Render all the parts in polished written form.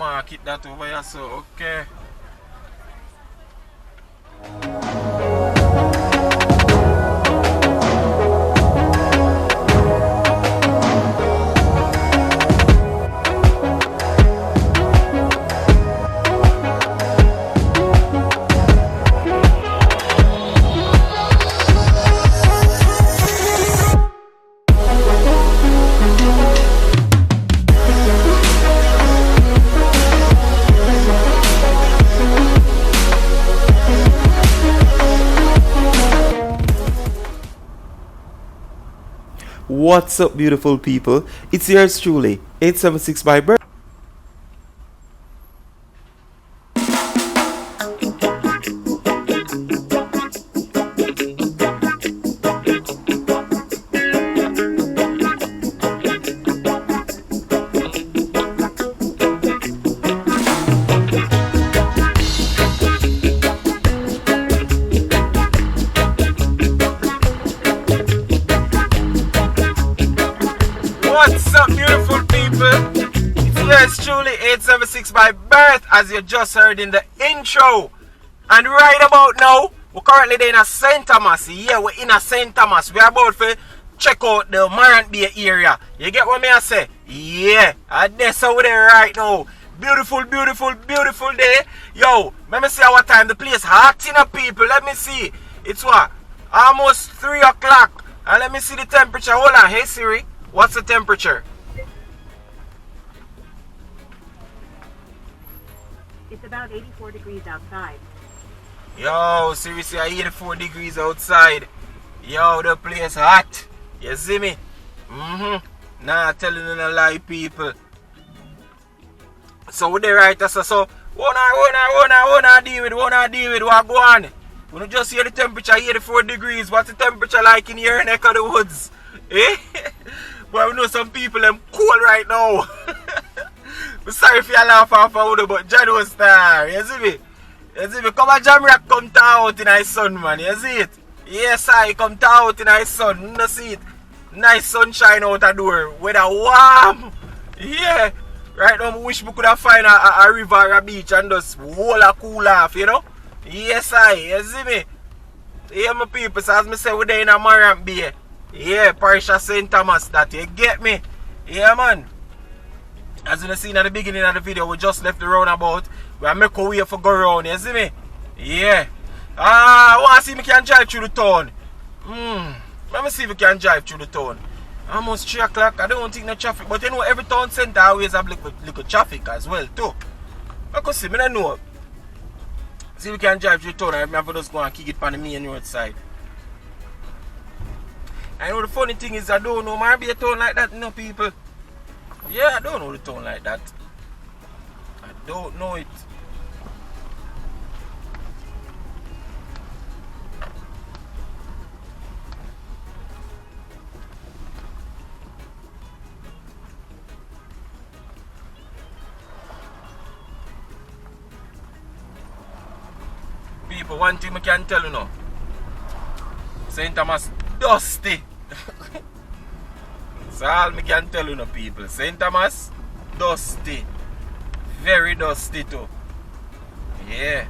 market that over here, so okay. What's up, beautiful people? It's yours truly, 876 by Bergs. What's up, beautiful people? It's yours truly, 876 by birth, as you just heard in the intro. And right about now, we're currently there in St. Thomas. Yeah, we're in St. Thomas. We're about to check out the Morant Bay area. You get what me I say? Yeah, and that's how we're there right now. Beautiful, beautiful, beautiful day. Yo, let me see what time the place hot in people. Let me see. It's what? Almost 3 o'clock. And let me see the temperature. Hold on. Hey Siri, what's the temperature? It's about 84 degrees outside. Yo, seriously, 84 degrees outside. Yo, the place hot. You see me? Nah, telling you no lie, people. So we there right there, so wanna deal with, what go on? We just hear the temperature 84 degrees. What's the temperature like in your neck of the woods? Eh? Well, we know some people them cold right now. I'm sorry if you laugh off of it, but John was star. You see me? You see me? Come on, Jamaica come out in the sun, man. You see it? Yes, I come out in the sun. You see it? Nice sunshine out the door. Weather warm. Yeah. Right now, I wish we could have find a river or a beach and just hold a cool off, you know? Yes, I. You see me? Yeah, my people. So as I say, we're there in a Morant Bay. Yeah, parish of St. Thomas, that you get me? Yeah, man. As you seen at the beginning of the video, we just left the roundabout. We are making our way for go round, you see me? Yeah. I want to see if we can drive through the town. Let me see if we can drive through the town. Almost 3 o'clock, I don't think no traffic. But you know, every town center always have little traffic as well, too. I can see, I don't know. See if we can drive through the town. I have to just go and kick it on the main road side. I know the funny thing is, I don't know, might be a town like that, you know, people. Yeah, I don't know the town like that. I don't know it. People, one thing I can tell you now. St. Thomas dusty. That's all I can tell you now, people. St. Thomas dusty. Very dusty too. Yeah.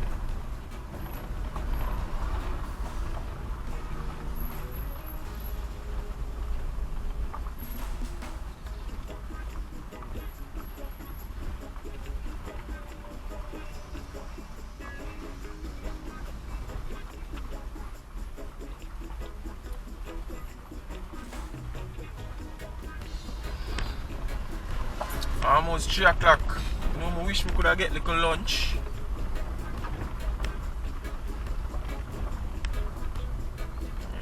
Almost 3 o'clock. You know, I wish we could have get little lunch.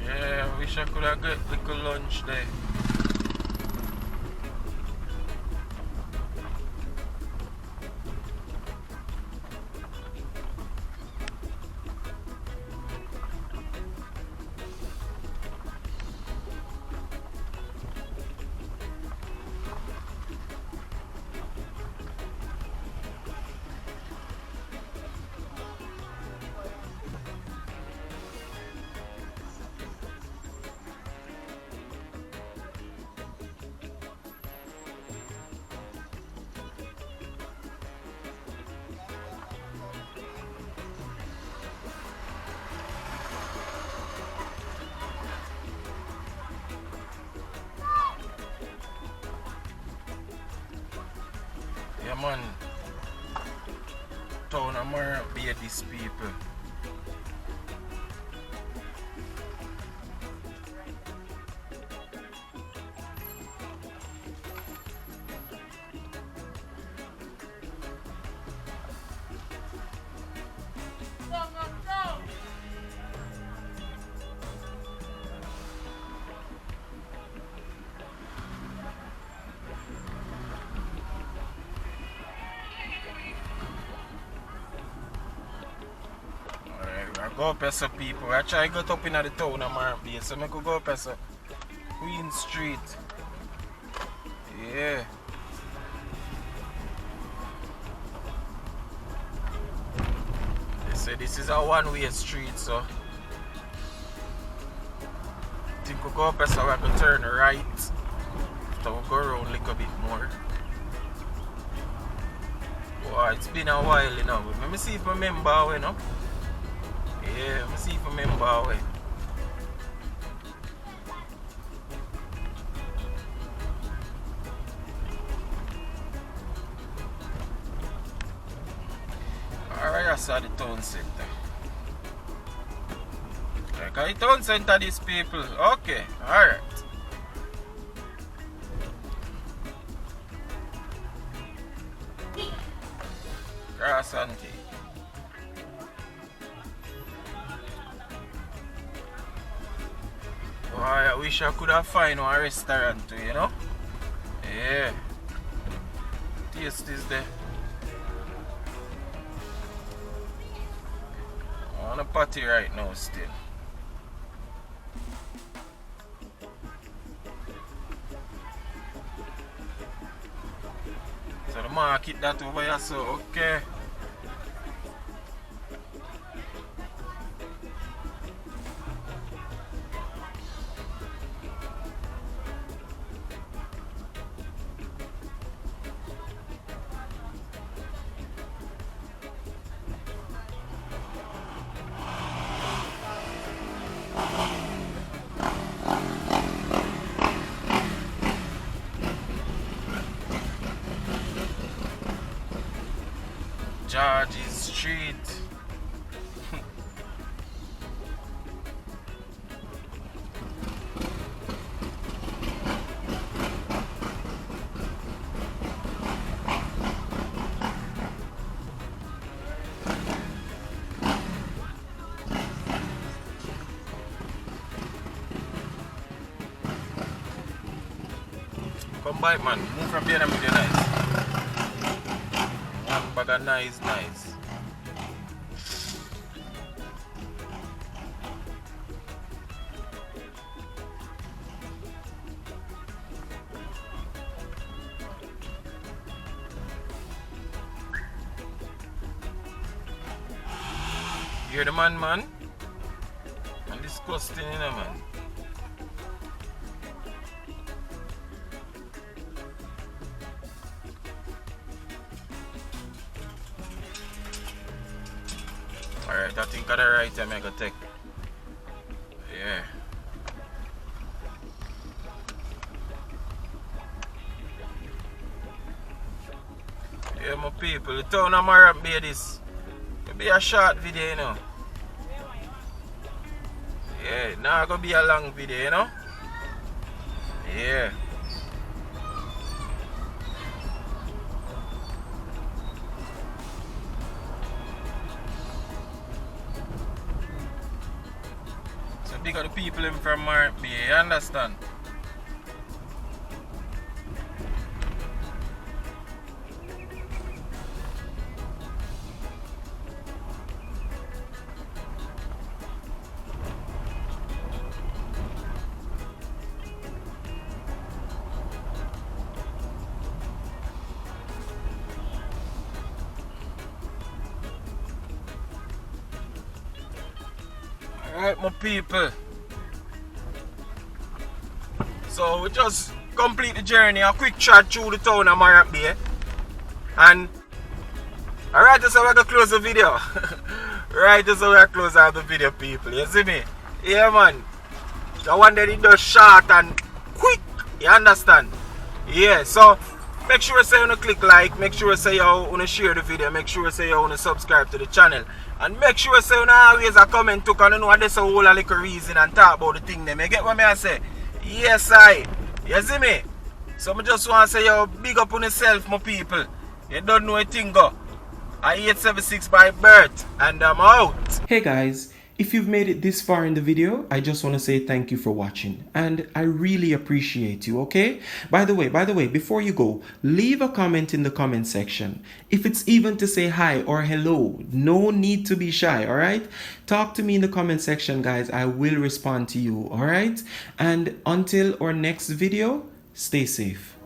Yeah, I wish I could have get little lunch there. man. Town of Morant Bay, these people. Go up some people. I try to get up in the town of Morant Bay, so I could go up some Queen Street. Yeah. They say this is a one-way street, so I think we go up so we can turn right. So we'll go around a little bit more. Boy, it's been a while, you know. Let me see if I remember, you know. Yeah, let me see if I remember how it. Alright, I saw the town center. Okay, the town center, these people. Okay, alright. Grass auntie. Oh, I wish I could have found one restaurant too, you know? Yeah. Taste is there. I'm on a party right now still. So the market that over here, so okay. George's Street. Come by, man. Move from here and make it nice. One bag of nice. You hear the man? Man disgusting, you know, man. Alright, I think at the right time I go take. Yeah. Yeah, my people, the town of Morant Bay this. It'll be a short video, you know. Yeah, now it's gonna be a long video, you know. Yeah. So big of the people in from Morant Bay, you understand? Alright, my people. So we just complete the journey, a quick chat through the town of Morant Bay. And alright, so we're gonna close the video. Right, so we're gonna close out the video, people. You see me? Yeah, man. So one day it does short and quick. You understand? Yeah, so Make sure say you click like, make sure say you wanna share the video, make sure say you wanna subscribe to the channel. And make sure say you always a comment too, cause you know there's a whole little reason and talk about the thing them. You get what me I say? Yes I. You see me? So I just wanna say yo, big up on yourself, my people. You don't know a thing go. I 876 by Bert and I'm out. Hey guys, if you've made it this far in the video, I just want to say thank you for watching, and I really appreciate you, okay? By the way, before you go, leave a comment in the comment section. If it's even to say hi or hello, no need to be shy, all right? Talk to me in the comment section, guys. I will respond to you, all right? And until our next video, stay safe.